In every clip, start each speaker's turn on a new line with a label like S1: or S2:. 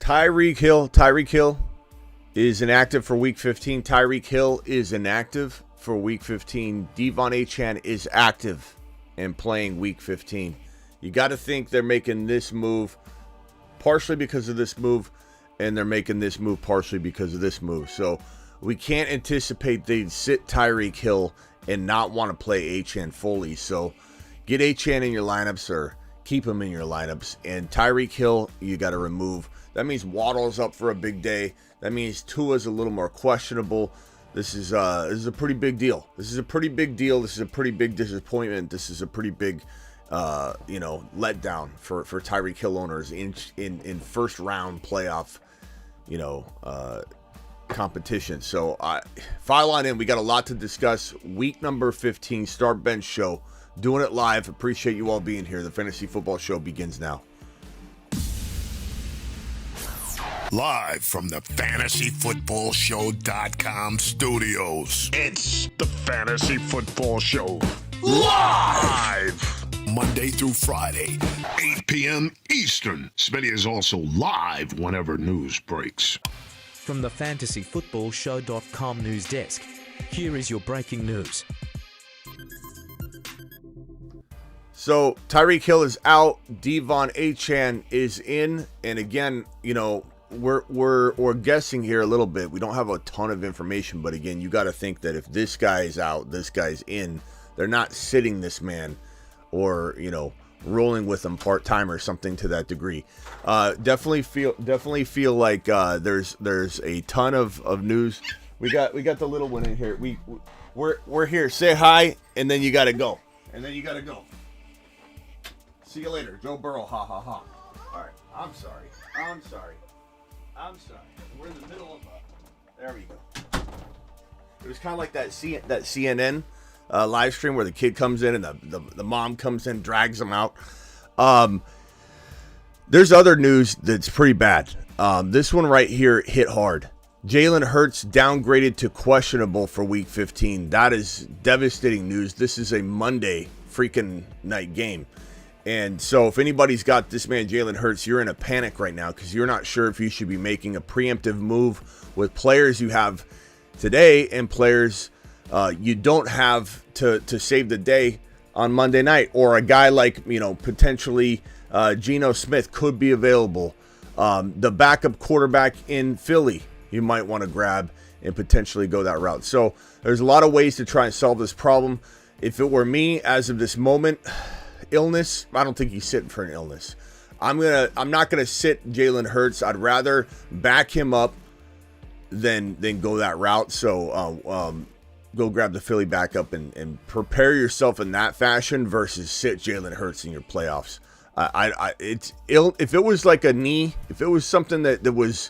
S1: Tyreek Hill is inactive for Week 15. Tyreek Hill is inactive for Week 15. DeVon Achane is active and playing Week 15. You got to think they're making this move partially because of this move, and they're making this move partially because of this move. So we can't anticipate they'd sit Tyreek Hill and not want to play Achane fully. So get Achane in your lineups or keep him in your lineups. And Tyreek Hill, you got to remove. That means Waddle's up for a big day. That means Tua's a little more questionable. This is a pretty big deal. This is a pretty big deal. This is a pretty big disappointment. This is a pretty big letdown for Tyreek Hill owners in first round playoff competition. So file on in. We got a lot to discuss. Week number 15 Start Bench Show. Doing it live. Appreciate you all being here. The Fantasy Football Show begins now.
S2: Live from the FantasyFootballShow.com studios.
S3: It's the Fantasy Football Show. Live!
S2: Monday through Friday, 8 p.m. Eastern. Smitty is also live whenever news breaks.
S4: From the FantasyFootballShow.com news desk, here is your breaking news.
S1: So Tyreek Hill is out. DeVon Achane is in. And again, we're guessing here a little bit. We don't have a ton of information, but again, you got to think that if this guy is out, this guy's in. They're not sitting this man or rolling with him part-time or something to that degree. Definitely feel like there's a ton of news. We got the little one in here. We're here. Say hi, and then you got to go. See you later, Joe Burrow. Ha ha ha. All right. I'm sorry. We're in the middle of there we go. It was kind of like that CNN live stream where the kid comes in and the mom comes in, drags him out. There's other news that's pretty bad. This one right here hit hard. Jalen Hurts downgraded to questionable for Week 15. That is devastating news. This is a Monday freaking night game. And so if anybody's got this man Jalen Hurts, you're in a panic right now because you're not sure if you should be making a preemptive move with players you have today and players you don't have to save the day on Monday night, or a guy like potentially Geno Smith could be available. The backup quarterback in Philly you might want to grab and potentially go that route. So there's a lot of ways to try and solve this problem. If it were me, as of this moment, illness, I don't think he's sitting for an illness. I'm not gonna sit Jalen Hurts. I'd rather back him up than go that route. So go grab the Philly backup and prepare yourself in that fashion versus sit Jalen Hurts in your playoffs. It's ill. If it was like a knee, if it was something that was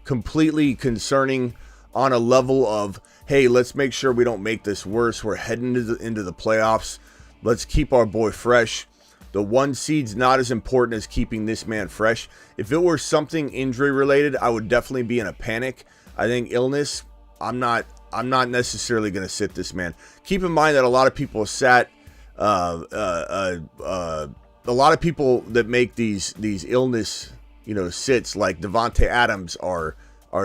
S1: completely concerning on a level of, hey, let's make sure we don't make this worse. We're heading into the playoffs. Let's keep our boy fresh. The 1 seed's not as important as keeping this man fresh. If it were something injury related, I would definitely be in a panic. I think illness, I'm not necessarily going to sit this man. Keep in mind that a lot of people sat, a lot of people that make these illness, sits like Devontae Adams are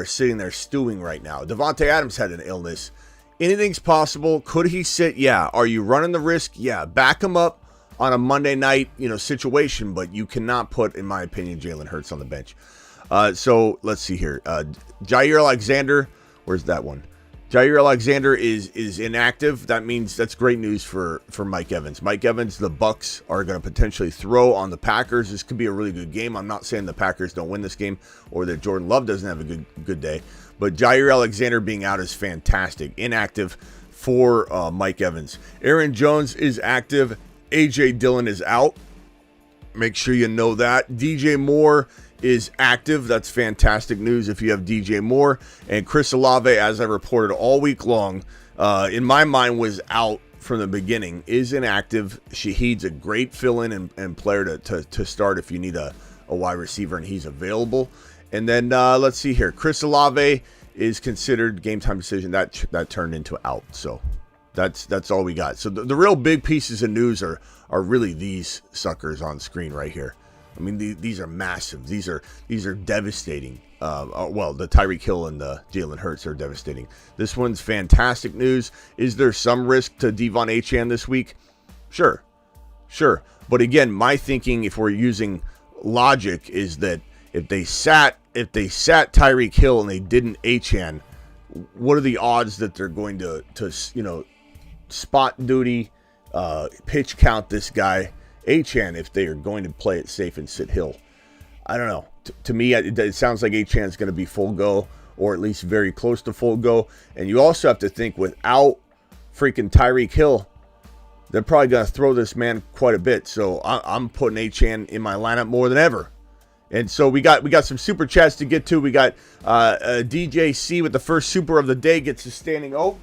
S1: sitting there stewing right now. Devontae Adams had an illness. Anything's possible. Could he sit? Yeah. Are you running the risk? Yeah. Back him up on a Monday night, situation, but you cannot put, in my opinion, Jalen Hurts on the bench. So let's see here. Jair Alexander, where's that one? Jair Alexander is inactive. That means that's great news for Mike Evans. Mike Evans, the Bucs are going to potentially throw on the Packers. This could be a really good game. I'm not saying the Packers don't win this game or that Jordan Love doesn't have a good day, but Jair Alexander being out is fantastic. Inactive for Mike Evans. Aaron Jones is active. A.J. Dillon is out. Make sure you know that. DJ Moore is active. That's fantastic news if you have DJ Moore. And Chris Olave, as I reported all week long, in my mind was out from the beginning, is inactive. Shaheed's a great fill-in and player to start if you need a wide receiver and he's available. And then let's see here. Chris Olave is considered game time decision. That turned into out. So that's all we got. So the real big pieces of news are really these suckers on screen right here. I mean, these are massive. These are devastating. Well, the Tyreek Hill and the Jalen Hurts are devastating. This one's fantastic news. Is there some risk to DeVon Achane this week? Sure. But again, my thinking, if we're using logic, is that if they sat Tyreek Hill and they didn't Achane, what are the odds that they're going to spot duty, pitch count this guy Achane if they are going to play it safe and sit Hill? I don't know. To me, it sounds like Achane's going to be full go, or at least very close to full go. And you also have to think, without freaking Tyreek Hill, they're probably going to throw this man quite a bit. So I'm putting Achane in my lineup more than ever. And so we got some super chats to get to. We got DJ C with the first super of the day, gets a standing O.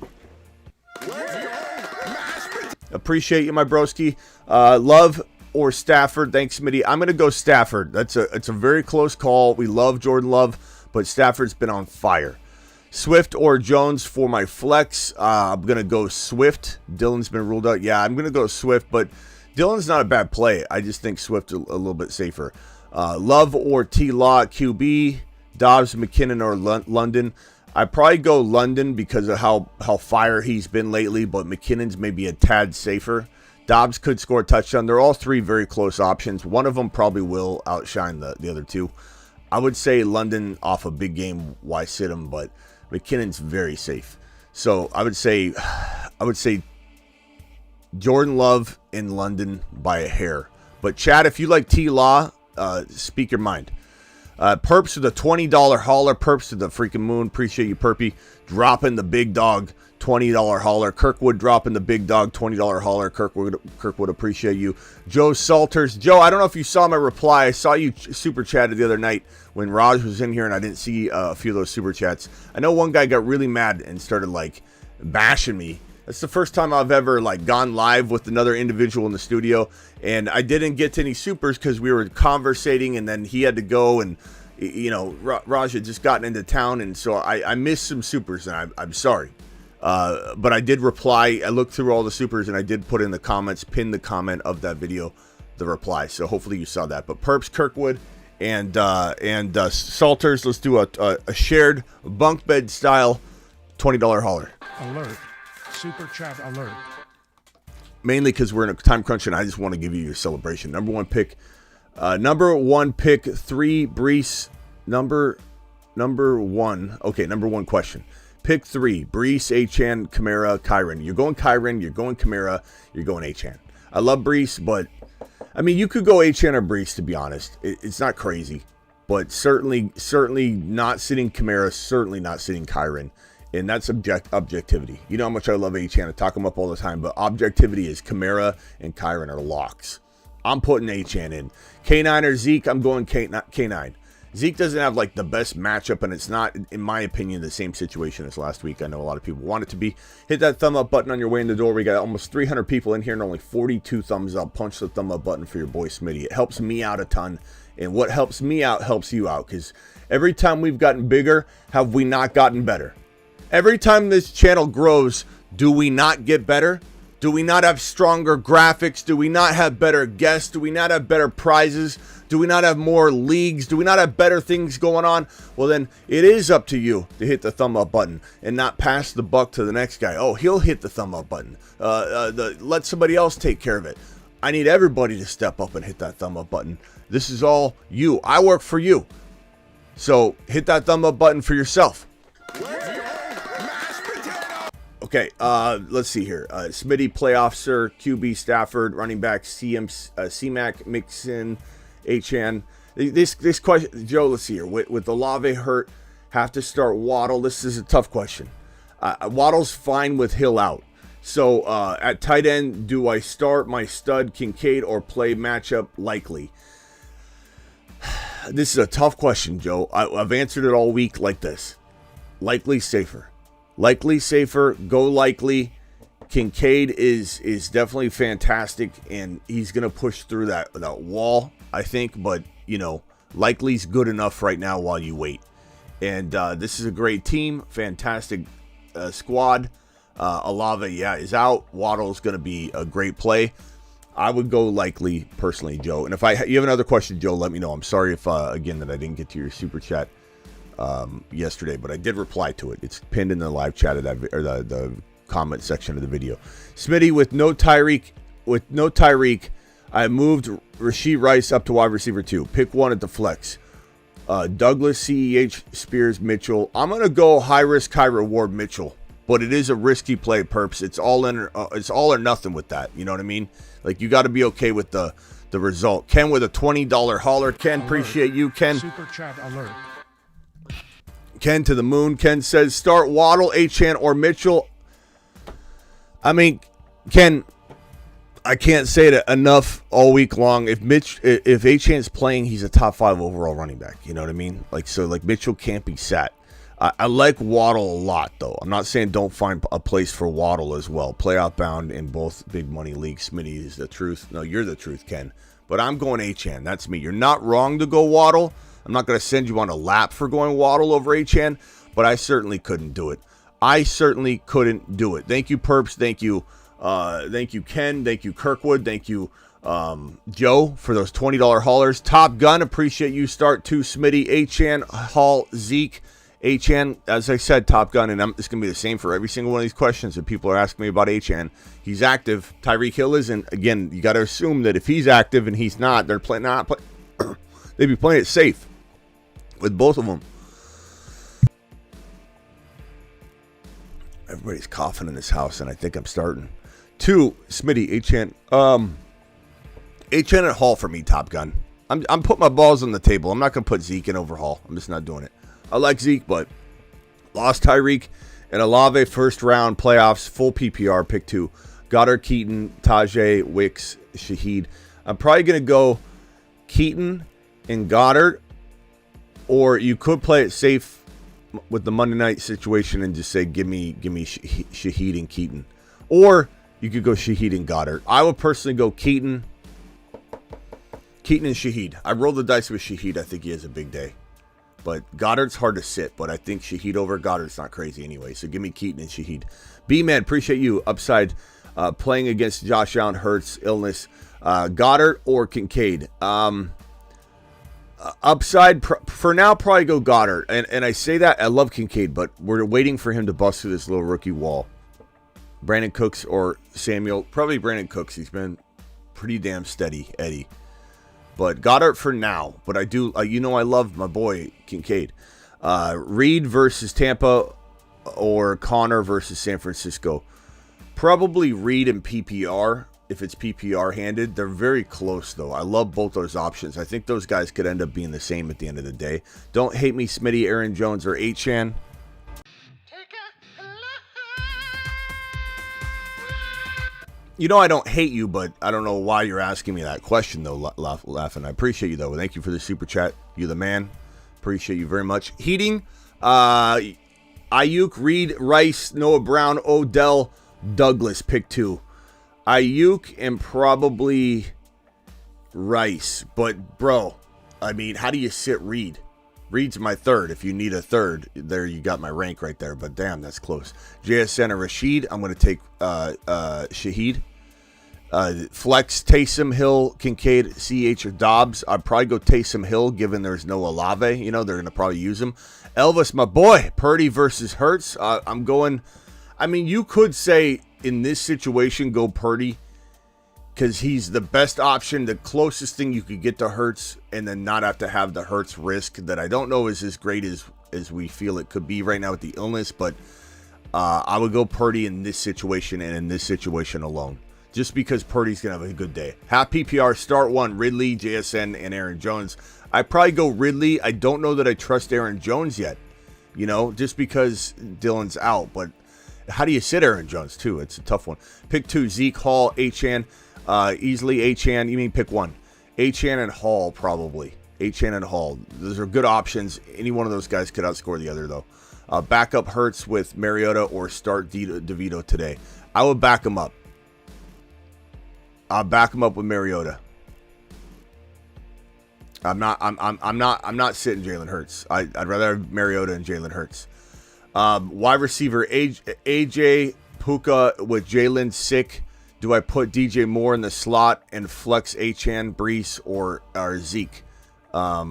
S1: Appreciate you, my broski. Love or Stafford? Thanks, Smitty. I'm going to go Stafford. It's a very close call. We love Jordan Love, but Stafford's been on fire. Swift or Jones for my flex? I'm going to go Swift. Dylan's been ruled out. Yeah, I'm going to go Swift, but Dylan's not a bad play. I just think Swift a little bit safer. Love or T-Law QB? Dobbs, McKinnon, or London? I'd probably go London because of how fire he's been lately, but McKinnon's maybe a tad safer. Dobbs could score a touchdown. They're all three very close options. One of them probably will outshine the other two. I would say London off a big game, why sit him? But McKinnon's very safe. So I would say Jordan Love in London by a hair. But Chad, if you like T-Law, speak your mind. Perps with a $20 hauler. Perps to the freaking moon. Appreciate you, Perpy. Dropping the big dog. $20 hauler. Kirkwood dropping the big dog. $20 hauler. Kirkwood, appreciate you. Joe Salters. Joe, I don't know if you saw my reply. I saw you super chatted the other night when Raj was in here, and I didn't see a few of those super chats. I know one guy got really mad and started bashing me. That's the first time I've ever gone live with another individual in the studio, and I didn't get to any supers because we were conversating, and then he had to go, and Raj had just gotten into town, and so I missed some supers, and I'm sorry. But I did reply. I looked through all the supers, and I did put in the comments, pin the comment of that video, the reply. So hopefully you saw that. But Perps, Kirkwood, and Salters, let's do a shared bunk bed style $20 hauler.
S5: Alert. Super chat alert.
S1: Mainly because we're in a time crunch, and I just want to give you your celebration. Number one pick, 3 Brees. Number one. Okay, number one question. Pick 3, Brees, Achane, Kamara, Kyren. You're going Kyren, you're going Kamara, you're going Achane. I love Brees, but, I mean, you could go Achane or Brees, to be honest. It's not crazy, but certainly not sitting Kamara, certainly not sitting Kyren, and that's objectivity. You know how much I love Achane. I talk him up all the time, but objectivity is Kamara and Kyren are locks. I'm putting Achane in. K9 or Zeke, I'm going K9. Zeke doesn't have the best matchup, and it's not, in my opinion, the same situation as last week. I know a lot of people want it to be. Hit that thumb up button on your way in the door. We got almost 300 people in here and only 42 thumbs up. Punch the thumb up button for your boy Smitty. It helps me out a ton, and what helps me out helps you out, because every time we've gotten bigger, have we not gotten better? Every time this channel grows, do we not get better? Do we not have stronger graphics? Do we not have better guests? Do we not have better prizes? Do we not have more leagues? Do we not have better things going on? Well, then it is up to you to hit the thumb up button and not pass the buck to the next guy. Oh, he'll hit the thumb up button. Let somebody else take care of it. I need everybody to step up and hit that thumb up button. This is all you. I work for you. So hit that thumb up button for yourself. Okay, let's see here. Smitty, playoff sir, QB Stafford, running back C-Mac, Mixon, Achane. This question, Joe, let's see here. With Olave hurt, have to start Waddle. This is a tough question. Waddle's fine with Hill out. So at tight end, do I start my stud Kincaid or play matchup likely? This is a tough question, Joe. I've answered it all week like this. Likely safer. Likely safer. Go likely. Kincaid is definitely fantastic, and he's going to push through that wall, I think. But, likely's good enough right now while you wait. And this is a great team. Fantastic squad. Olave, is out. Waddle's going to be a great play. I would go likely personally, Joe. And if you have another question, Joe, let me know. I'm sorry if again that I didn't get to your super chat yesterday, but I did reply to it. It's pinned in the live chat of that or the comment section of the video. Smitty, with no Tyreek, I moved Rashee Rice up to wide receiver 2. Pick one at the flex. Douglas, CEH, Spears, Mitchell. I'm gonna go high risk, high reward Mitchell, but it is a risky play, Perps. It's all or nothing with that. You know what I mean? Like, you got to be okay with the result. Ken with a $20 hauler. Ken,
S5: Alert.
S1: appreciate you, Ken.
S5: Super chat alert.
S1: Ken to the moon. Ken says start Waddle, Achane, or Mitchell. I mean, Ken, I can't say it enough all week long. If Achane's playing, he's a top 5 overall running back. You know what I mean? Like Mitchell can't be sat. I like Waddle a lot, though. I'm not saying don't find a place for Waddle as well. Playoff bound in both big money leagues. Smitty is the truth. No, you're the truth, Ken. But I'm going Achane. That's me. You're not wrong to go Waddle. I'm not going to send you on a lap for going Waddle over Achane, but I certainly couldn't do it. Thank you, Perps. Thank you, Ken. Thank you, Kirkwood. Thank you, Joe, for those $20 haulers. Top Gun, appreciate you. Start 2, Smitty, Achane, Hall, Zeke. Achane, as I said, Top Gun, and it's going to be the same for every single one of these questions that people are asking me about Achane. He's active. Tyreek Hill isn't. Again, you got to assume that if he's active and he's not, they'd be playing it safe with both of them. Everybody's coughing in this house, and I think I'm starting. 2, Smitty, Achane. Achane at Hall for me, Top Gun. I'm putting my balls on the table. I'm not going to put Zeke in over Hall. I'm just not doing it. I like Zeke, but lost Tyreek and Olave first round playoffs, full PPR, pick 2. Goddard, Keaton, Tajay, Wicks, Shaheed. I'm probably going to go Keaton and Goddard, or you could play it safe with the Monday night situation and just say, give me Shaheed and Keaton. Or you could go Shaheed and Goddard. I would personally go Keaton and Shaheed. I rolled the dice with Shaheed. I think he has a big day. But Goddard's hard to sit, but I think Shaheed over Goddard's not crazy anyway. So give me Keaton and Shaheed. B-Man, appreciate you. Upside, playing against Josh Allen, Hurts, illness. Goddard or Kincaid. Upside, for now, probably go Goddard. And I say that, I love Kincaid, but we're waiting for him to bust through this little rookie wall. Brandon Cooks or Samuel. Probably Brandon Cooks. He's been pretty damn steady, Eddie. But Goddard for now. But I do, I love my boy Kincaid. Reed versus Tampa or Connor versus San Francisco. Probably Reed and PPR if it's PPR handed. They're very close, though. I love both those options. I think those guys could end up being the same at the end of the day. Don't hate me, Smitty, Aaron Jones, or Achane. You know I don't hate you, but I don't know why you're asking me that question, though, laughing. I appreciate you, though. Thank you for the super chat. You're the man. Appreciate you very much. Heating, Ayuk, Reed, Rice, Noah Brown, Odell, Douglas, pick 2. Ayuk and probably Rice. But, bro, I mean, how do you sit Reed? Reed's my third. If you need a third, there you got my rank right there. But, damn, that's close. JSN or Rashid, I'm going to take Shaheed. Flex, Taysom Hill, Kincaid, CH, or Dobbs. I'd probably go Taysom Hill, given there's no Olave. You know, they're going to probably use him. Elvis, my boy, Purdy versus Hurts. I'm going, I mean, you could say in this situation, go Purdy, because he's the best option, the closest thing you could get to Hurts, and then not have to have the Hurts risk that I don't know is as great as we feel it could be right now with the illness, but I would go Purdy in this situation and in this situation alone. Just because Purdy's going to have a good day. Half PPR, start 1, Ridley, JSN, and Aaron Jones. I probably go Ridley. I don't know that I trust Aaron Jones yet, you know, just because Dylan's out. But how do you sit Aaron Jones, too? It's a tough one. Pick 2, Zeke, Hall, Achane. Easily Achane. You mean pick 1. Achane and Hall, probably. Achane and Hall. Those are good options. Any one of those guys could outscore the other, though. Backup Hurts with Mariota or start DeVito today. I would back him up. I'll back him up with Mariota. I'm not sitting Jalen Hurts. I'd rather have Mariota and Jalen Hurts. Wide receiver AJ Puka with Jalen sick. Do I put DJ Moore in the slot and flex Achane, Brees, or Zeke? I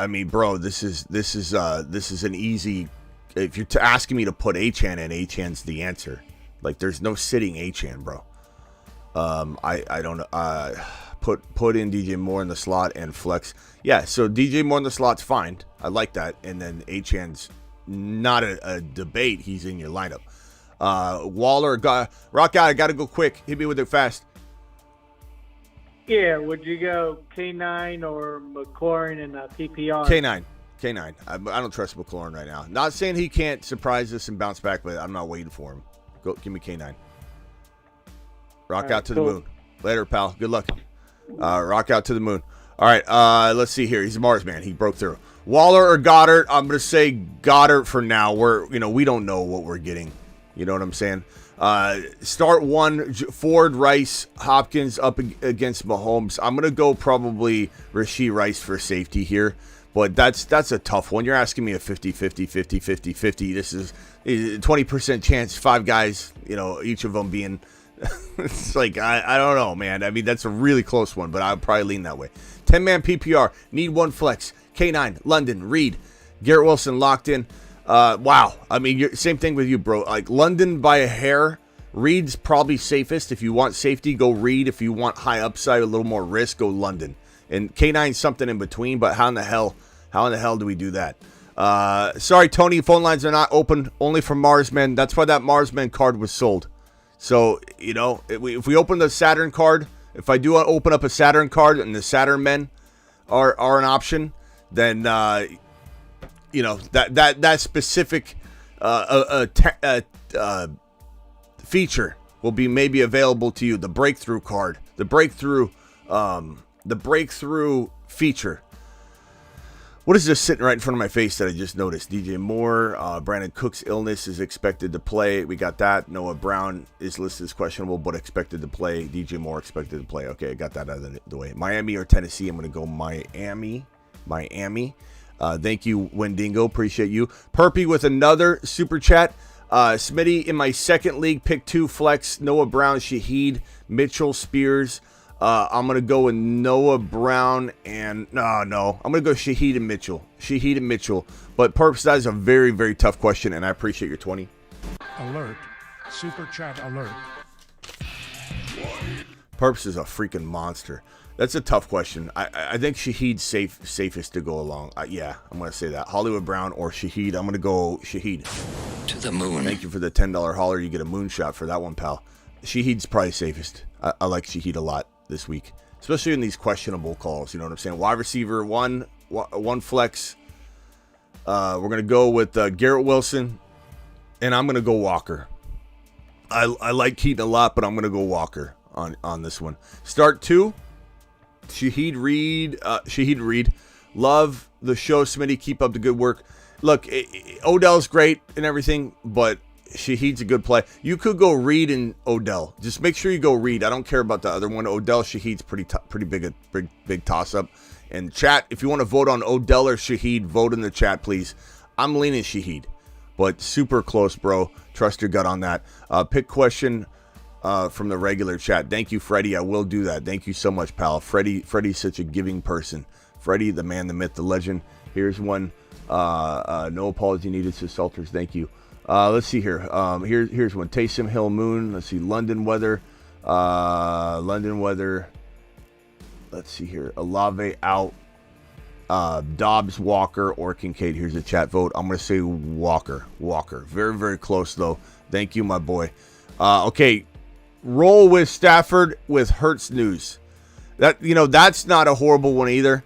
S1: mean, bro, this is an easy. If you're asking me to put Achane in, Achane's the answer. Like, there's no sitting Achane, bro. I don't know. Put in DJ Moore in the slot and flex. Yeah, so DJ Moore in the slot's fine. I like that. And then Achane's not a debate. He's in your lineup. Waller, rock out. I got to go quick. Hit me with it fast.
S6: Yeah, would you go K9 or McLaurin in PPR?
S1: K9. I don't trust McLaurin right now. Not saying he can't surprise us and bounce back, but I'm not waiting for him. Go, give me K9. Rock out to the moon. Later, pal. Good luck. Rock out to the moon. All right, let's see here. He's a Mars man. He broke through. Waller or Goddard? I'm going to say Goddard for now. We don't know what we're getting. You know what I'm saying? Start one, Ford, Rice, Hopkins up against Mahomes. I'm going to go probably Rashee Rice for safety here. But that's a tough one. You're asking me a 50-50, 50-50. This is a 20% chance, 5 guys, each of them being... It's like, I don't know, man. I mean, that's a really close one, but I'll probably lean that way. 10-man PPR, need one flex. K9, London, Reed, Garrett Wilson locked in. Wow. I mean, same thing with you, bro. Like, London by a hair. Reed's probably safest. If you want safety, go Reed. If you want high upside, a little more risk, go London. And K9's something in between, but how in the hell do we do that? Sorry, Tony, phone lines are not open, only for Marsmen. That's why that Marsmen card was sold. So, if we open the Saturn card, if I do open up a Saturn card and the Saturn men are an option, then, that specific feature will be maybe available to you. The breakthrough card, the breakthrough feature. What is this sitting right in front of my face that I just noticed? DJ Moore, Brandon Cook's illness is expected to play. We got that. Noah Brown is listed as questionable, but expected to play. DJ Moore expected to play. Okay, I got that out of the way. Miami or Tennessee? I'm going to go Miami. Thank you, Wendigo. Appreciate you. Perpy with another super chat. Smitty, in my second league, pick 2 flex. Noah Brown, Shaheed, Mitchell, Spears. I'm going to go with Noah Brown and... No. I'm going to go Shaheed and Mitchell. But, Perps, that is a very, very tough question, and I appreciate your 20.
S5: Alert. Super chat alert.
S1: Perps is a freaking monster. That's a tough question. I think Shaheed's safest to go along. Yeah, I'm going to say that. Hollywood Brown or Shaheed. I'm going to go Shaheed.
S7: To the moon.
S1: Thank you for the $10 holler. You get a moonshot for that one, pal. Shaheed's probably safest. I like Shaheed a lot this week, especially in these questionable calls. You know what I'm saying? Wide receiver, one flex. We're going to go with Garrett Wilson, and I'm going to go Walker. I like Keaton a lot, but I'm going to go Walker on this one. Start 2, Shaheed Reed. Love the show, Smitty. Keep up the good work. Look, Odell's great and everything, but Shaheed's a good play. You could go Reed and Odell. Just make sure you go Reed. I don't care about the other one. Odell, Shaheed's pretty big toss up. And chat, if you want to vote on Odell or Shaheed, vote in the chat, please. I'm leaning Shaheed, but super close, bro. Trust your gut on that. Pick question from the regular chat. Thank you, Freddie. I will do that. Thank you so much, pal. Freddie's such a giving person. Freddie, the man, the myth, the legend. Here's one. No apology needed to Salters. Thank you. Let's see here. Here's one. Taysom Hill Moon. Let's see. London weather. Let's see here. Olave out. Dobbs, Walker, or Kincaid. Here's a chat vote. I'm going to say Walker. Very, very close, though. Thank you, my boy. Okay. Roll with Stafford with Hurts news. That's not a horrible one either.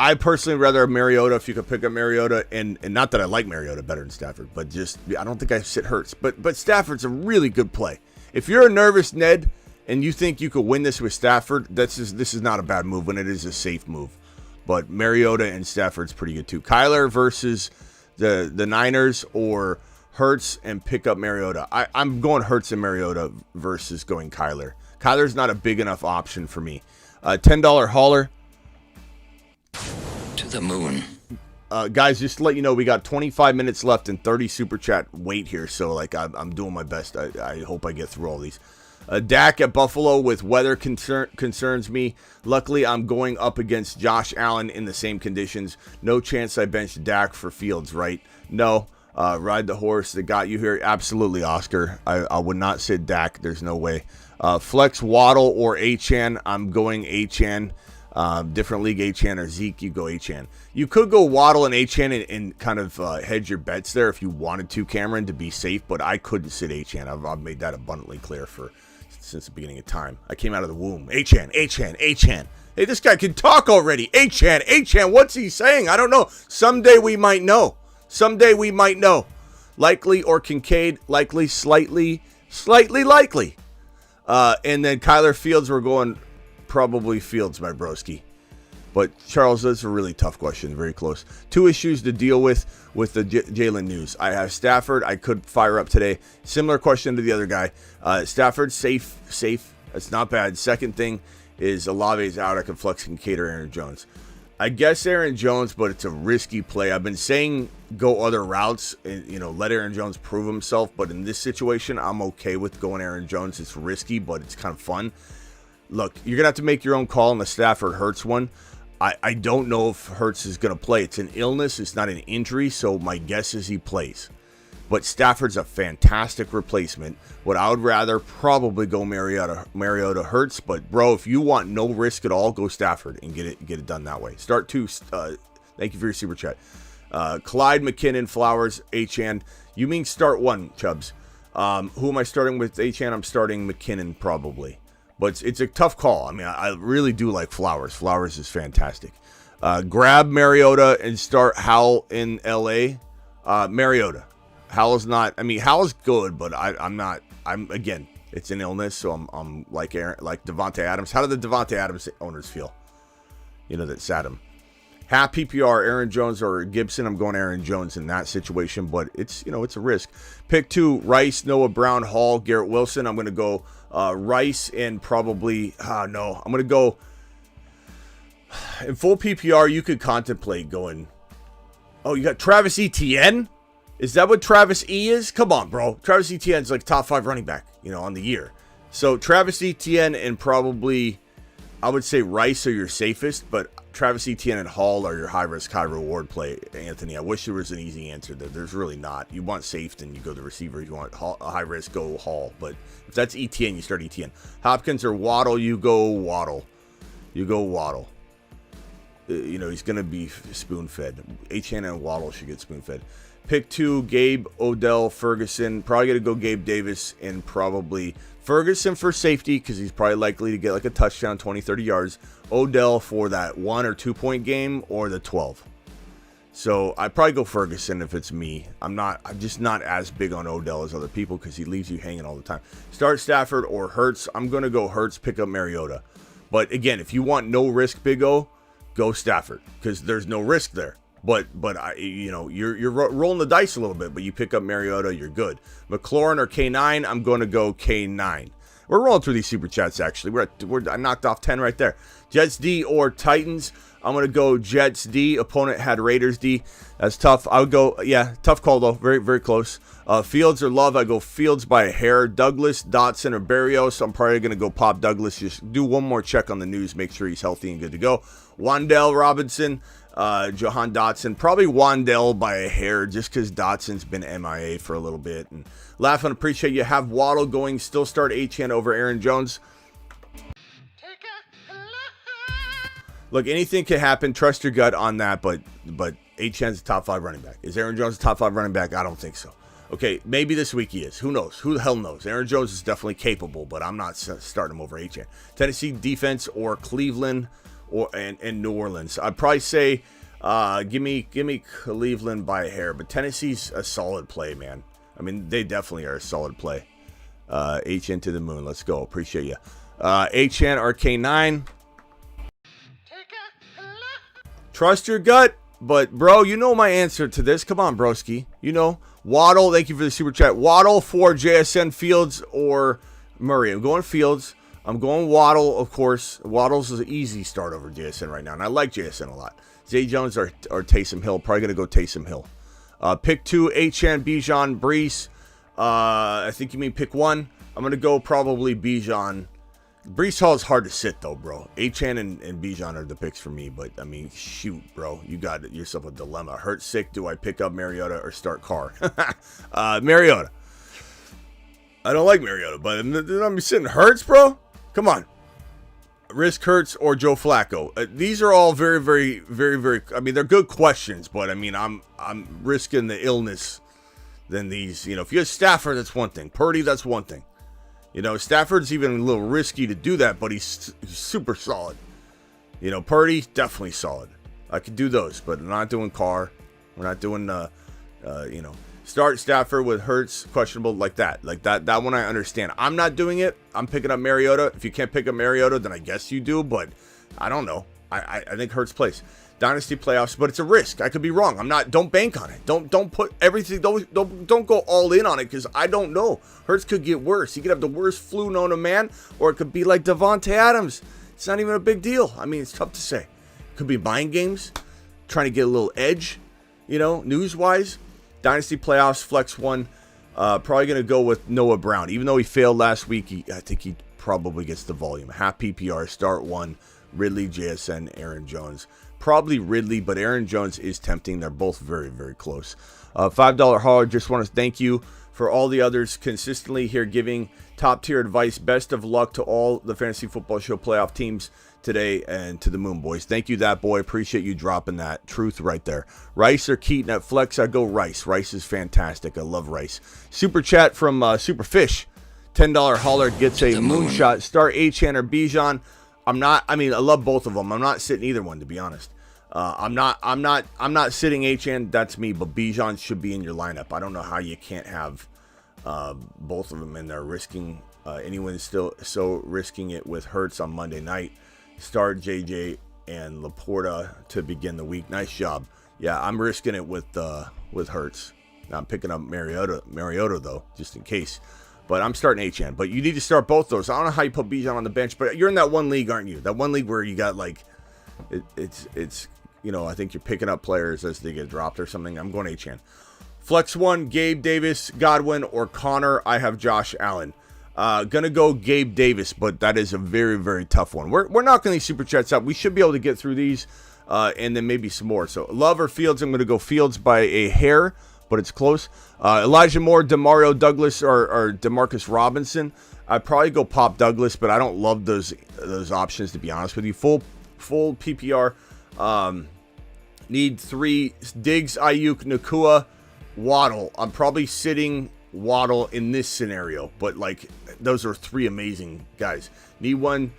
S1: I personally rather have Mariota if you could pick up Mariota, and not that I like Mariota better than Stafford, but just I don't think I sit Hurts. But Stafford's a really good play. If you're a nervous Ned and you think you could win this with Stafford, this is not a bad move when it is a safe move. But Mariota and Stafford's pretty good too. Kyler versus the Niners or Hurts and pick up Mariota. I'm going Hurts and Mariota versus going Kyler. Kyler's not a big enough option for me. $10 hauler.
S7: To the moon.
S1: guys, just to let you know, we got 25 minutes left and 30 super chat wait here. So, like, I'm doing my best. I hope I get through all these. Dak at Buffalo with weather concerns me. Luckily, I'm going up against Josh Allen in the same conditions. No chance I bench Dak for Fields, right? No. Ride the horse that got you here. Absolutely, Oscar. I would not sit Dak. There's no way. Flex Waddle or Achane. I'm going Achane. Different league, Achane or Zeke. You go Achane. You could go Waddle and Achane and kind of hedge your bets there if you wanted to, Cameron, to be safe. But I couldn't sit Achane. I've made that abundantly clear since the beginning of time. I came out of the womb. Achane. Hey, this guy can talk already. Achane. What's he saying? I don't know. Someday we might know. Likely or Kincaid. Likely, slightly likely. And then Kyler Fields, we're going probably Fields, my broski. But, Charles, that's a really tough question. Very close. 2 issues to deal with the Jalen news. I have Stafford. I could fire up today. Similar question to the other guy. Stafford, safe. That's not bad. Second thing is Olave's out. I can flex Kincaid or Aaron Jones. I guess Aaron Jones, but it's a risky play. I've been saying go other routes and, let Aaron Jones prove himself. But in this situation, I'm okay with going Aaron Jones. It's risky, but it's kind of fun. Look, you're going to have to make your own call on the Stafford Hurts one. I don't know if Hurts is going to play. It's an illness. It's not an injury, so my guess is he plays. But Stafford's a fantastic replacement. What I would rather probably go Mariota Hurts. But, bro, if you want no risk at all, go Stafford and get it done that way. Start 2. Thank you for your super chat. Clyde, McKinnon, Flowers, Achane. You mean start 1, Chubbs. Who am I starting with? Achane, I'm starting McKinnon probably. But it's a tough call. I mean, I really do like Flowers. Flowers is fantastic. Grab Mariota and start Howell in L.A. Mariota. Howell's not. I mean, Howell's good, but I'm not. Again, it's an illness, so I'm like Devontae Adams. How do the Devontae Adams owners feel? That sat him. Half PPR, Aaron Jones or Gibson. I'm going Aaron Jones in that situation, but it's it's a risk. Pick 2: Rice, Noah Brown, Hall, Garrett Wilson. I'm going to go Rice and probably no. I'm going to go in full PPR. You could contemplate going. Oh, you got Travis Etienne. Is that what Travis E is? Come on, bro. Travis Etienne's like top 5 running back, on the year. So Travis Etienne and probably, I would say Rice are your safest, but Travis Etienne and Hall are your high risk, high reward play, Anthony. I wish there was an easy answer there. There's really not. You want safe, then you go the receiver. You want a high risk, go Hall. But if that's Etienne, you start Etienne. Hopkins or Waddle, you go Waddle. He's going to be spoon-fed. Achane and Waddle should get spoon-fed. Pick 2, Gabe, Odell, Ferguson. Probably going to go Gabe Davis and probably Ferguson for safety because he's probably likely to get like a touchdown, 20, 30 yards. Odell for that 1 or 2 point game or the 12. So I'd probably go Ferguson if it's me. I'm just not as big on Odell as other people because he leaves you hanging all the time. Start Stafford or Hurts. I'm going to go Hurts, pick up Mariota. But again, if you want no risk, Big O, go Stafford because there's no risk there. But you're rolling the dice a little bit, but you pick up Mariota, you're good. McLaurin or K9, I'm going to go K9. We're rolling through these super chats, actually. I knocked off 10 right there. Jets D or Titans, I'm going to go Jets D. Opponent had Raiders D. That's tough. I would go, tough call, though. Very, very close. Fields or Love, I go Fields by a hair. Douglas, Dotson, or Berrios, I'm probably going to go pop Douglas. Just do one more check on the news, make sure he's healthy and good to go. Wan'Dale Robinson, Jahan Dotson, probably Wan'Dale by a hair just because Dotson's been MIA for a little bit. And Laughing, appreciate you. Have Waddle going, still start Achane over Aaron Jones. Look, anything can happen. Trust your gut on that, but Achane's a top 5 running back. Is Aaron Jones a top 5 running back? I don't think so. Okay, maybe this week he is. Who knows? Who the hell knows? Aaron Jones is definitely capable, but I'm not starting him over Achane. Tennessee defense or Cleveland and New Orleans. I'd probably say give me Cleveland by a hair, but Tennessee's a solid play, man. I mean, they definitely are a solid play. Achane to the moon. Let's go. Appreciate you. Achane or K9. Trust your gut, but bro, you know my answer to this. Come on, broski. Waddle. Thank you for the super chat. Waddle for JSN, Fields or Murray. I'm going Fields. I'm going Waddle, of course. Waddle's an easy start over JSN right now, and I like JSN a lot. Zay Jones or Taysom Hill. Probably going to go Taysom Hill. Pick 2, Achane, Bijan, Brees. I think you mean pick 1. I'm going to go probably Bijan. Brees Hall is hard to sit, though, bro. Achane and Bijan are the picks for me, but, I mean, shoot, bro. You got yourself a dilemma. Hurt sick, do I pick up Mariota or start Carr? Mariota. I don't like Mariota, but I'm sitting Hurts, bro? Come on. Risk Hurts or Joe Flacco. These are all very, very, very, very, I mean, they're good questions, but, I mean, I'm risking the illness than these. You know, if you have Stafford, that's one thing. Purdy, that's one thing. You know, Stafford's even a little risky to do that, but he's super solid. You know, Purdy, definitely solid. I could do those, but I'm not doing Carr. We're not doing, you know, start Stafford with Hurts, questionable, like that. Like that one I understand. I'm not doing it. I'm picking up Mariota. If you can't pick up Mariota, then I guess you do, but I don't know. I think Hurts plays. Dynasty playoffs, but it's a risk. I could be wrong. Don't bank on it. Don't put everything, don't go all in on it, because I don't know. Hurts could get worse. He could have the worst flu known to man, or it could be like Devontae Adams. It's not even a big deal. I mean, it's tough to say. Could be mind games, trying to get a little edge, you know, news-wise. Dynasty playoffs, flex 1. Probably going to go with Noah Brown. Even though he failed last week, I think he probably gets the volume. Half PPR, start 1. Ridley, JSN, Aaron Jones. Probably Ridley, but Aaron Jones is tempting. They're both very, very close. $5 hauler, just want to thank you for all the others consistently here giving top-tier advice. Best of luck to all the Fantasy Football Show playoff teams today, and to the moon, boys. Thank you, that boy. Appreciate you dropping that truth right there. Rice or Keaton at flex? I go Rice. Rice is fantastic. I love Rice. Super chat from Superfish. $10 hauler gets a moonshot. Start Achane or Bijan. I love both of them. I'm not sitting either one, to be honest. I'm not sitting Achane. That's me. But Bijan should be in your lineup. I don't know how you can't have both of them in there. Risking anyone still so risking it with Hurts on Monday night. Start JJ and Laporta to begin the week. Nice job. Yeah, I'm risking it with Hurts. Now I'm picking up Mariota though, just in case. But I'm starting Achane. But you need to start both those. I don't know how you put Bijan on the bench, but you're in that one league, aren't you? That one league where you got like, it's you know, I think you're picking up players as they get dropped or something. I'm going Achane. Flex 1, Gabe Davis, Godwin, or Connor. I have Josh Allen. Gonna go Gabe Davis, but that is a very, very tough one. We're knocking these super chats out. We should be able to get through these, and then maybe some more. So Love or Fields? I'm gonna go Fields by a hair, but it's close. Elijah Moore, Demario Douglas, or Demarcus Robinson. I'd probably go Pop Douglas, but I don't love those options, to be honest with you. Full PPR. Need 3 Diggs, Ayuk, Nakua, Waddle. I'm probably sitting Waddle in this scenario, but like those are 3 amazing guys. Need 1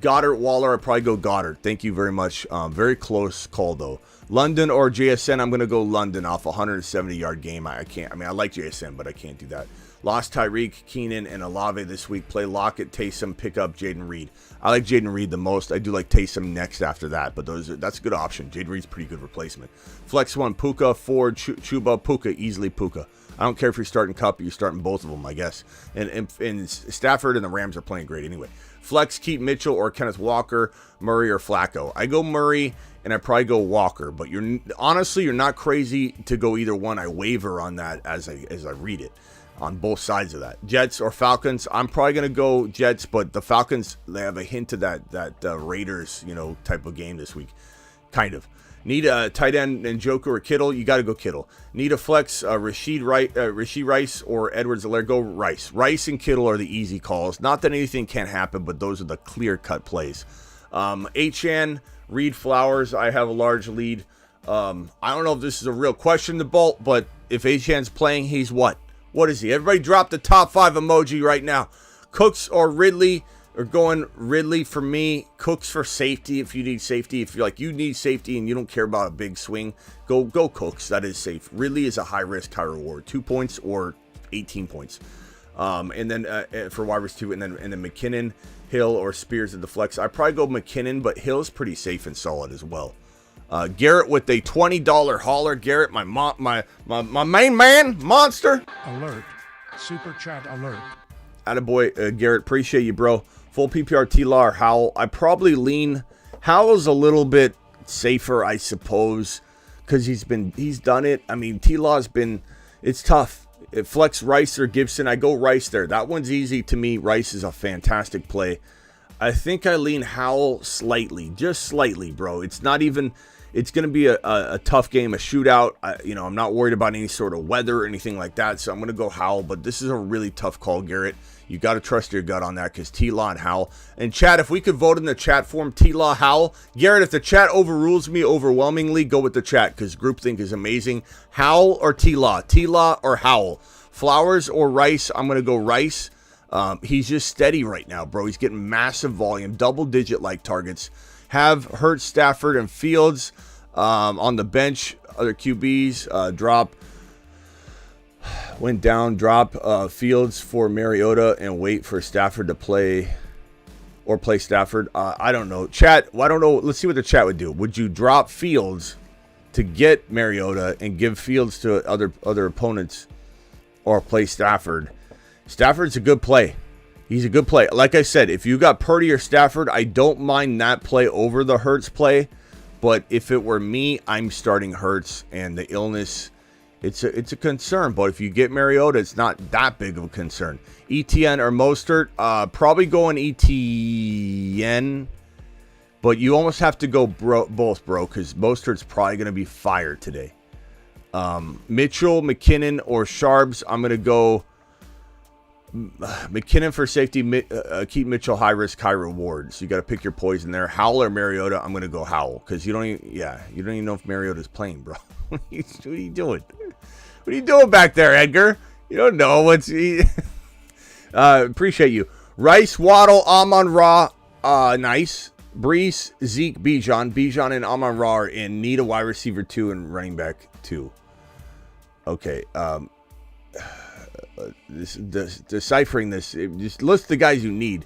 S1: Goddard, Waller. I'd probably go Goddard. Thank you very much. Very close call though. London or JSN? I'm gonna go London off a 170-yard game. I like JSN, but I can't do that. Lost Tyreek, Keenan, and Olave this week. Play Lockett, Taysom, pick up Jaden Reed. I like Jaden Reed the most. I do like Taysom next after that, but that's a good option. Jaden Reed's a pretty good replacement. Flex 1, Puka, Ford, Chuba, Puka, easily Puka. I don't care if you're starting Cup, you're starting both of them, I guess. And Stafford and the Rams are playing great anyway. Flex, Keith Mitchell or Kenneth Walker, Murray or Flacco. I go Murray, and I probably go Walker, but you're not crazy to go either one. I waver on that as I read it. On both sides of that. Jets or Falcons? I'm probably going to go Jets, but the Falcons, they have a hint of that Raiders, type of game this week. Kind of. Need a tight end and Joker or Kittle? You got to go Kittle. Need a flex, Rashid Rice or Edwards-Helaire? Go Rice. Rice and Kittle are the easy calls. Not that anything can't happen, but those are the clear-cut plays. Achane, Reed, Flowers. I have a large lead. I don't know if this is a real question to Bolt, but if Achane's playing, he's what? What is he? Everybody drop the top 5 emoji right now. Cooks or Ridley? Or going Ridley for me. Cooks for safety if you need safety. If you're like, you need safety and you don't care about a big swing, go Cooks. That is safe. Ridley is a high risk, high reward. 2 points or 18 points. And then for wide receiver 2, and then McKinnon, Hill, or Spears at the flex. I probably go McKinnon, but Hill's pretty safe and solid as well. Garrett with a $20 hauler. Garrett, my main man, monster.
S5: Alert. Super chat alert.
S1: Attaboy, Garrett. Appreciate you, bro. Full PPR, T-Law or Howell. I probably lean Howell's a little bit safer, I suppose, because he's done it. I mean, T-Law's been, it's tough. It flex Rice or Gibson. I go Rice there. That one's easy to me. Rice is a fantastic play. I think I lean Howell slightly, just slightly, bro. It's not even, it's going to be a tough game, a shootout. I'm not worried about any sort of weather or anything like that, so I'm going to go Howell, but this is a really tough call, Garrett. You got to trust your gut on that because T-Law and Howell. And chat, if we could vote in the chat form, T-Law, Howell. Garrett, if the chat overrules me overwhelmingly, go with the chat because groupthink is amazing. Howell or T-Law? T-Law or Howell? Flowers or Rice? I'm going to go Rice. He's just steady right now, bro. He's getting massive volume, double-digit like targets. Have Hurts, Stafford, and Fields on the bench. Other QBs drop. Went down, drop Fields for Mariota and wait for Stafford to play or play Stafford. I don't know. Chat, I don't know. Let's see what the chat would do. Would you drop Fields to get Mariota and give Fields to other opponents or play Stafford? Stafford's a good play. He's a good play. Like I said, if you got Purdy or Stafford, I don't mind that play over the Hurts play. But if it were me, I'm starting Hurts and the illness. It's a concern, but if you get Mariota, it's not that big of a concern. ETN or Mostert, probably going ETN, but you almost have to go both, bro, because Mostert's probably going to be fired today. Mitchell, McKinnon, or Sharps, I'm going to go McKinnon for safety, keep Mitchell high risk, high reward. So you got to pick your poison there. Howell or Mariota, I'm going to go Howell because you don't even know if Mariota's playing, bro. What are you doing? What are you doing back there, Edgar? You don't know what's. Appreciate you. Rice, Waddle, Amon-Ra, nice. Brees, Zeke, Bijan, and Amon-Ra are in. Need a wide receiver 2 and running back 2. Okay. Deciphering this, just list the guys you need.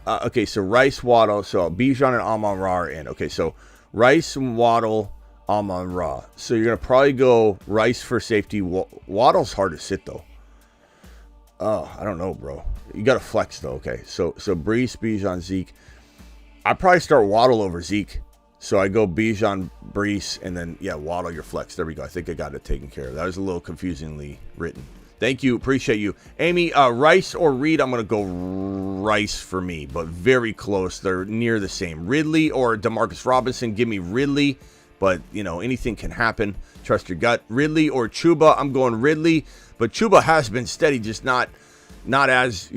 S1: Okay, so Rice, Waddle, so Bijan and Amon-Ra are in. Okay, so Rice and Waddle, Amon-Ra. So you're gonna probably go Rice for safety. Waddle's hard to sit though. Oh, I don't know, bro. You got to flex though. Okay, so Brees, Bijan, Zeke. I probably start Waddle over Zeke. So I go Bijan, Brees, and then Waddle your flex. There we go. I think I got it taken care of. That was a little confusingly written. Thank you. Appreciate you. Amy, Rice or Reed? I'm going to go Rice for me, but very close. They're near the same. Ridley or Demarcus Robinson? Give me Ridley, but, anything can happen. Trust your gut. Ridley or Chuba? I'm going Ridley, but Chuba has been steady, just not as,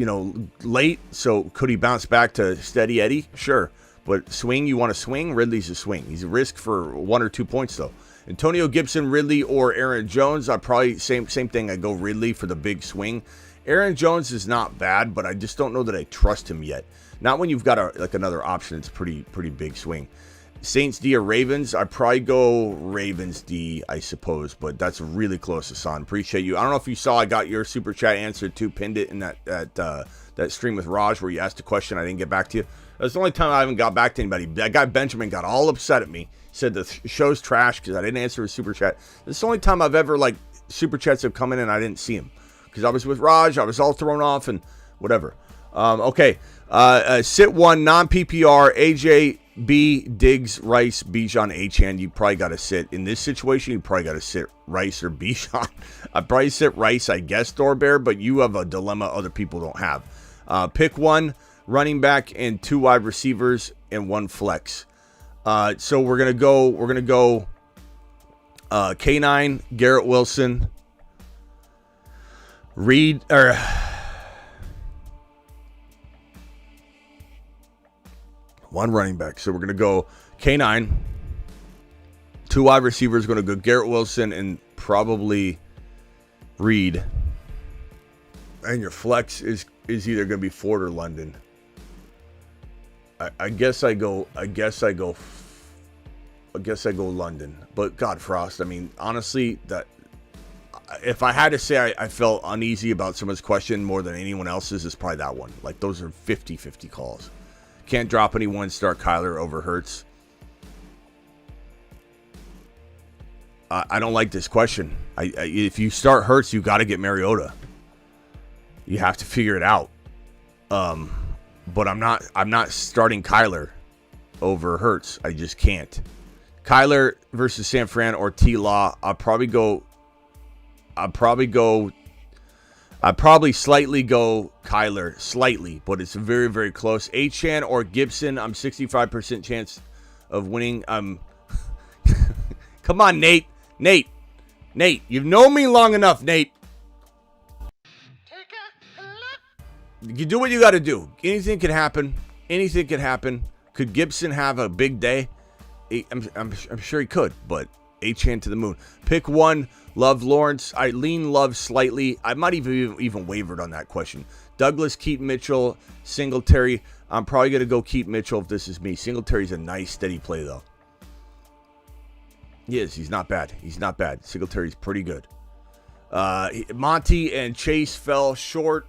S1: late. So could he bounce back to steady Eddie? Sure. But swing, you want to swing? Ridley's a swing. He's a risk for 1 or 2 points, though. Antonio Gibson, Ridley, or Aaron Jones. I probably same thing. I go Ridley for the big swing. Aaron Jones is not bad, but I just don't know that I trust him yet. Not when you've got another option. It's pretty big swing. Saints D or Ravens. I probably go Ravens D, I suppose, but that's really close, Hassan. Appreciate you. I don't know if you saw I got your super chat answered too. Pinned it in that stream with Raj where you asked a question. I didn't get back to you. That's the only time I haven't got back to anybody. That guy Benjamin got all upset at me. Said the show's trash because I didn't answer his super chat. This is the only time I've ever super chats have come in and I didn't see him because I was with Raj. I was all thrown off and whatever. Okay. Sit one non PPR AJ B Diggs Rice Bijan Achane. You probably got to sit in this situation. You probably got to sit Rice or Bijan. I'd probably sit Rice, I guess, Doorbear, but you have a dilemma other people don't have. Pick one running back and 2 wide receivers and 1 flex. So we're gonna go K9, Garrett Wilson, Reed or one running back. So we're gonna go K9, 2 wide receivers. Gonna go Garrett Wilson and probably Reed. And your flex is either gonna be Ford or London. I guess I go London. But God, Frost, I mean, honestly, that if I had to say I felt uneasy about someone's question more than anyone else's, is probably that one. Like, those are 50-50 calls. Can't drop anyone, start Kyler over Hurts. I don't like this question. If you start Hurts, you got to get Mariota. You have to figure it out. But I'm not starting Kyler over Hurts. I just can't. Kyler versus San Fran or T-Law. I'd probably slightly go Kyler, slightly, but it's very, very close. Achane or Gibson, I'm 65% chance of winning. Come on, Nate. Nate, you've known me long enough, Nate. You do what you got to do. Anything can happen. Could Gibson have a big day? I'm sure he could, but Achane to the moon. Pick one. Love Lawrence. I lean Love slightly. I might even wavered on that question. Douglas, Keaton Mitchell, Singletary. I'm probably going to go Keaton Mitchell if this is me. Singletary's a nice, steady play, though. He is. He's not bad. Singletary's pretty good. Monty and Chase fell short.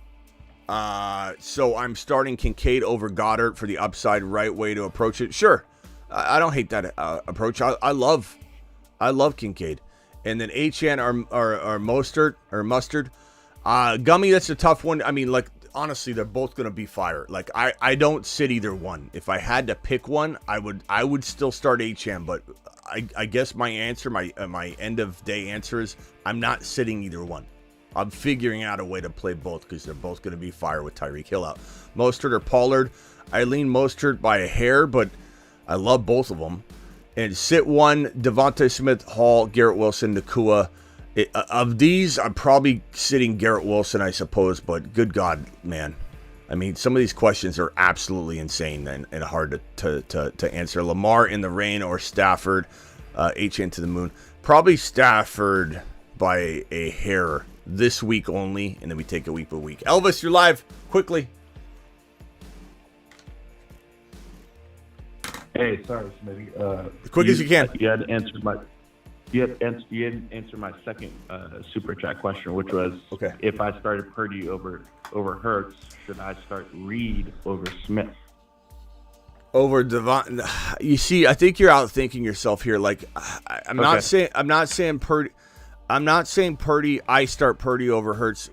S1: So I'm starting Kincaid over Goddard for the upside. Right way to approach it. Sure. I don't hate that approach. I love Kincaid. And then Achane or Mustard. Gummy, that's a tough one. I mean, like, honestly, they're both going to be fire. Like, I don't sit either one. If I had to pick one, I would still start Achane, but I guess my answer, my end of day answer is I'm not sitting either one. I'm figuring out a way to play both because they're both going to be fire with Tyreek Hill out. Mostert or Pollard. I lean Mostert by a hair, but I love both of them. And sit one, Devontae Smith, Hall, Garrett Wilson, Nakua. Of these, I'm probably sitting Garrett Wilson, I suppose, but good God, man. I mean, some of these questions are absolutely insane and hard to answer. Lamar in the rain or Stafford, Achane to the moon. Probably Stafford by a hair this week only, and then we take it week by week. Elvis, you're live. Quickly.
S7: Hey, sorry, Smitty.
S1: As quick as you can.
S7: You had answered my second super chat question, which was,
S1: okay,
S7: if I started Purdy over Hurts, should I start Reed over Smith?
S1: Over Devon. You see, I think you're outthinking yourself here. Like, I'm not saying Purdy. I'm not saying Purdy. I start Purdy over Hurts.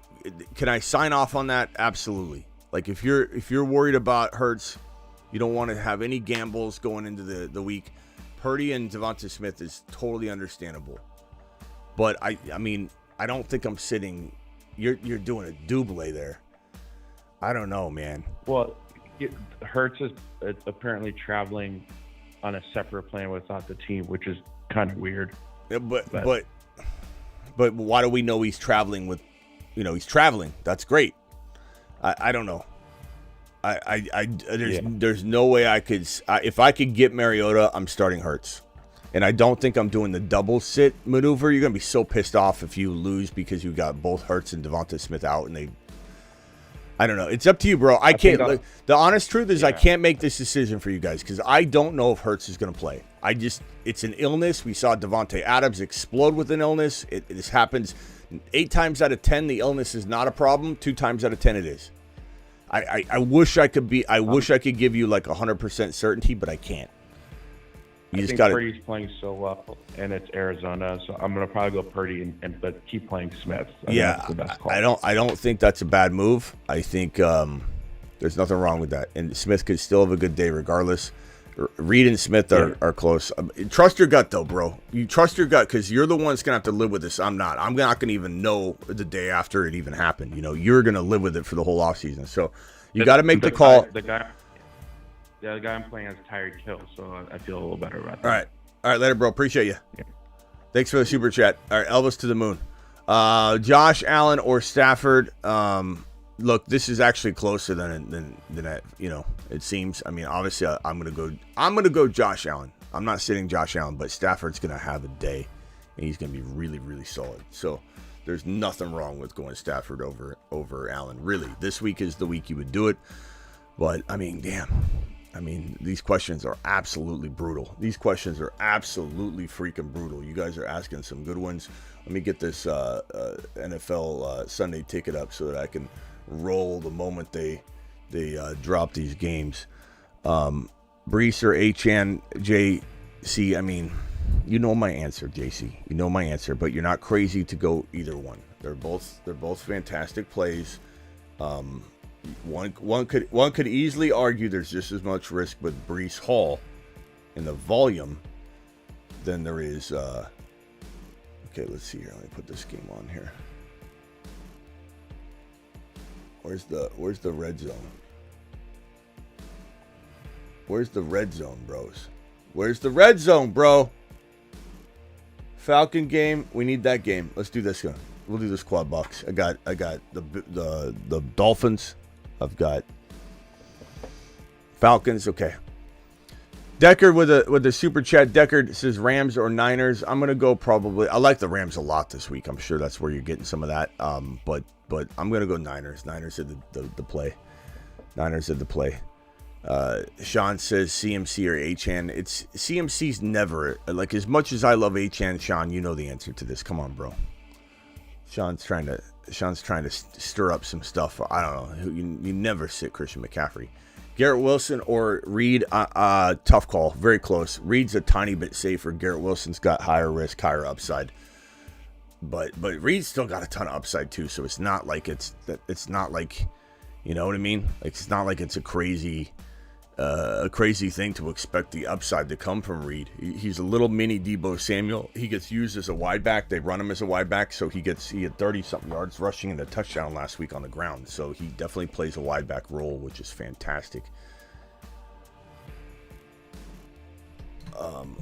S1: Can I sign off on that? Absolutely. Like, if you're worried about Hurts, you don't want to have any gambles going into the week. Purdy and Devonta Smith is totally understandable. But I mean, I don't think I'm sitting. You're doing a double there. I don't know, man.
S7: Well, Hurts is apparently traveling on a separate plane without the team, which is kind of weird.
S1: Yeah, but why do we know he's traveling with? He's traveling. That's great. I don't know. There's no way I could. If I could get Mariota, I'm starting Hurts, and I don't think I'm doing the double sit maneuver. You're gonna be so pissed off if you lose because you got both Hurts and Devonta Smith out, and I don't know. It's up to you, bro. I can't. The honest truth is, I can't make this decision for you guys because I don't know if Hurts is gonna play. It's an illness. We saw Devontae Adams explode with an illness. This happens 8 times out of 10. The illness is not a problem. 2 times out of 10, it is. I wish I could be. I wish I could give you like 100% certainty, but I can't.
S7: I think Purdy's playing so well, and it's Arizona, so I'm gonna probably go Purdy but keep playing Smith.
S1: That's the best call. I don't think that's a bad move. I think there's nothing wrong with that, and Smith could still have a good day regardless. Reed and Smith are close. Trust your gut, though, bro. You trust your gut because you're the one that's going to have to live with this. I'm not. I'm not going to even know the day after it even happened. You're going to live with it for the whole offseason. So you got to make the call.
S7: The guy I'm playing has Tyreek Hill, so I feel a little better about
S1: All
S7: that.
S1: right, later, bro. Appreciate you.
S7: Yeah.
S1: Thanks for the super chat. All right, Elvis to the moon. Josh Allen or Stafford. Look, this is actually closer than it seems. I mean, obviously, I'm gonna go Josh Allen. I'm not sitting Josh Allen, but Stafford's gonna have a day, and he's gonna be really, really solid. So there's nothing wrong with going Stafford over Allen. Really, this week is the week you would do it. But I mean, damn. I mean, these questions are absolutely brutal. These questions are absolutely freaking brutal. You guys are asking some good ones. Let me get this NFL Sunday ticket up so that I can roll the moment they drop these games. Brees or Achane, JC. I mean, you know my answer, JC. You know my answer, but you're not crazy to go either one. They're both fantastic plays. One could easily argue there's just as much risk with Breece Hall in the volume than there is. Okay, let's see here. Let me put this game on here. Where's the red zone? Where's the red zone, bros? Where's the red zone, bro? Falcon game. We need that game. Let's do this one. We'll do this quad box. I got the Dolphins. I've got Falcons. Okay. Deckard with the super chat. Deckard says Rams or Niners. I'm gonna go probably. I like the Rams a lot this week. I'm sure that's where you're getting some of that. But I'm gonna go Niners. Niners at the play. Niners at the play. Sean says CMC or Achane. It's CMC's never like as much as I love Achane. Sean, you know the answer to this. Come on, bro. Sean's trying to stir up some stuff. I don't know. You never sit Christian McCaffrey. Garrett Wilson or Reed, tough call. Very close. Reed's a tiny bit safer. Garrett Wilson's got higher risk, higher upside. But Reed's still got a ton of upside too. So it's not like you know what I mean? Like it's not like it's a crazy thing to expect the upside to come from Reed. He's a little mini Deebo Samuel. He gets used as a wide back. They run him as a wide back, so he had 30-something yards rushing and a touchdown last week on the ground. So he definitely plays a wide back role, which is fantastic.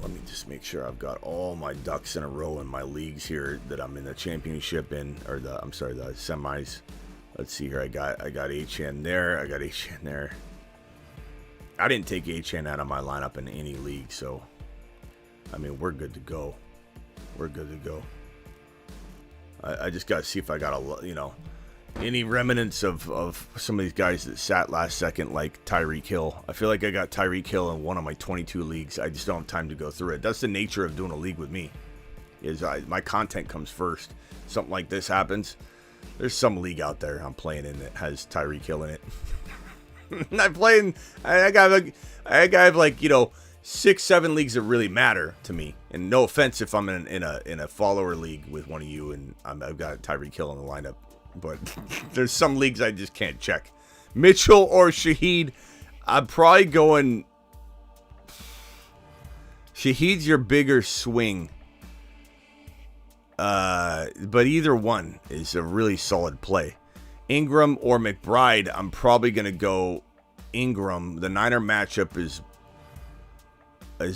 S1: Let me just make sure I've got all my ducks in a row in my leagues here that I'm in the championship in, or the semis. Let's see here. I got Achane there. I got Achane there. I didn't take Achane out of my lineup in any league, so I mean we're good to go. We're good to go. I just got to see if I got any remnants of some of these guys that sat last second, like Tyreek Hill. I feel like I got Tyreek Hill in one of my 22 leagues. I just don't have time to go through it. That's the nature of doing a league with me. My content comes first. Something like this happens. There's some league out there I'm playing in that has Tyreek Hill in it. I got like 6-7 leagues that really matter to me. And no offense if I'm in a follower league with one of you and I've got Tyreek Hill in the lineup, but there's some leagues I just can't check. Mitchell or Shaheed, I'm probably going. Shaheed's your bigger swing. But either one is a really solid play. Ingram or McBride, I'm probably going to go Ingram. The Niner matchup is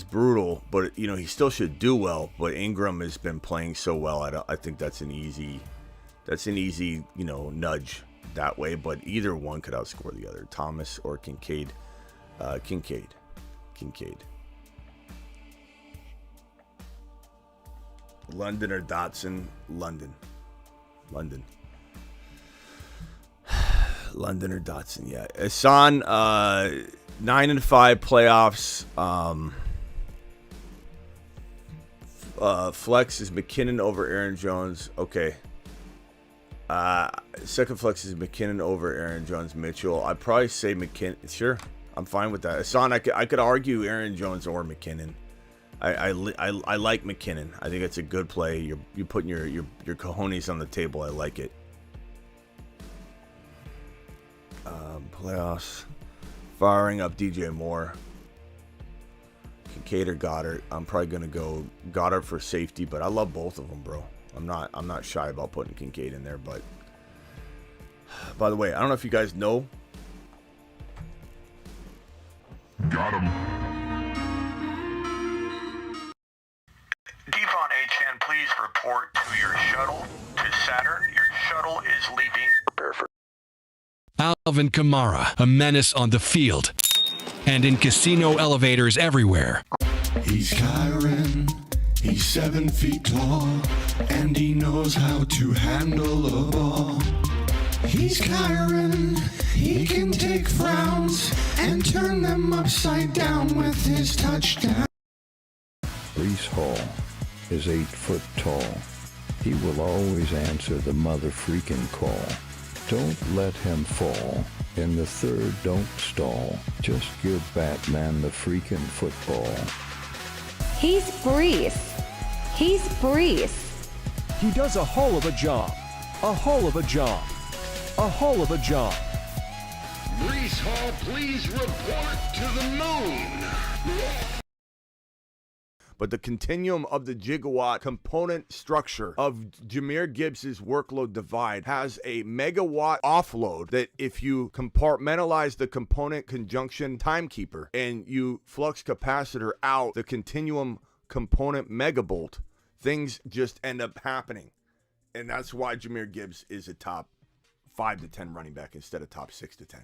S1: brutal, but he still should do well. But Ingram has been playing so well. I think that's an easy nudge that way. But either one could outscore the other. Thomas or Kincaid. Kincaid. London or Dotson? London. London or Dotson, yeah. Hassan, 9-5 playoffs. Flex is McKinnon over Aaron Jones. Okay. Second flex is McKinnon over Aaron Jones. Mitchell. I'd probably say McKinnon. Sure, I'm fine with that. Hassan, I could argue Aaron Jones or McKinnon. I like McKinnon. I think it's a good play. You're putting your cojones on the table. I like it. Playoffs. Firing up DJ Moore. Kincaid or Goddard. I'm probably gonna go Goddard for safety, but I love both of them, bro. I'm not shy about putting Kincaid in there, but by the way, I don't know if you guys know.
S2: Got him.
S8: DeVon Achane, please report to your shuttle to Saturn. Your shuttle is leaving. Prepare for.
S9: Alvin Kamara, a menace on the field and in casino elevators everywhere.
S10: He's Kyron, he's 7 feet tall, and he knows how to handle a ball. He's Kyron, he can take frowns and turn them upside down with his touchdown.
S11: Breece Hall is 8 foot tall. He will always answer the mother freaking call. Don't let him fall. In the third, don't stall. Just give Batman the freaking football.
S12: He's Breece. He's Breece.
S13: He does a whole of a job. A whole of a job. A whole of a job.
S2: Brees Hall, please report to the moon.
S1: But the continuum of the gigawatt component structure of Jahmyr Gibbs' workload divide has a megawatt offload that if you compartmentalize the component conjunction timekeeper and you flux capacitor out the continuum component megabolt, things just end up happening. And that's why Jahmyr Gibbs is a top 5 to 10 running back instead of top 6 to 10.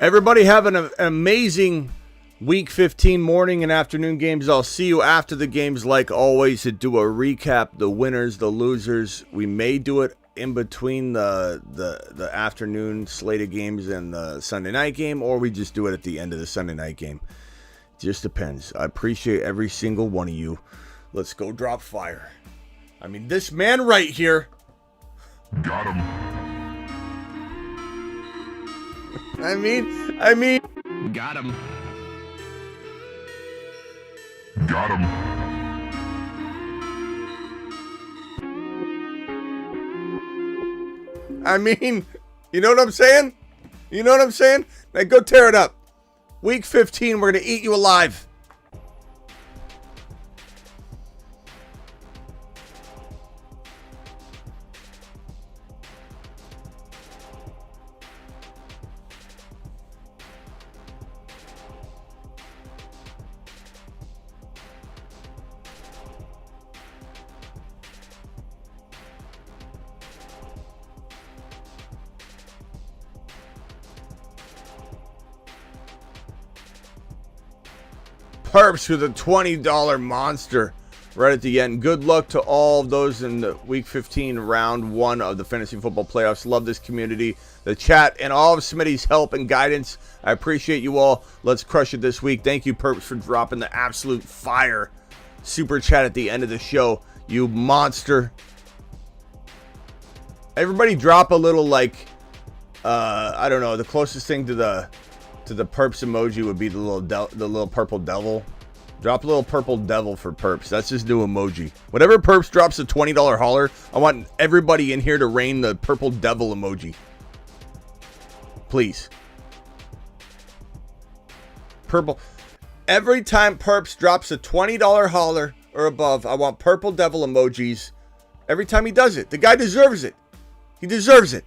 S1: Everybody have an amazing Week 15 morning and afternoon games. I'll see you after the games like always to do a recap, the winners, the losers. We may do it in between the afternoon slate of games and the Sunday night game, or we just do it at the end of the Sunday night game. It just depends. I appreciate every single one of you. Let's go drop fire. I mean, this man right here.
S2: Got him.
S1: I mean.
S2: Got him. Got him.
S1: I mean, you know what I'm saying? You know what I'm saying? Now go tear it up. Week 15, we're going to eat you alive. Perps with a $20 monster right at the end. Good luck to all of those in the Week 15 round 1 of the Fantasy Football Playoffs. Love this community, the chat, and all of Smitty's help and guidance. I appreciate you all. Let's crush it this week. Thank you, Perps, for dropping the absolute fire super chat at the end of the show. You monster. Everybody drop a little, like, I don't know, the closest thing to the Perps emoji would be the little purple devil. Drop a little purple devil for Perps. That's his new emoji. Whenever Perps drops a $20 hauler, I want everybody in here to rain the purple devil emoji. Please. Purple. Every time Perps drops a $20 hauler or above, I want purple devil emojis. Every time he does it. The guy deserves it. He deserves it.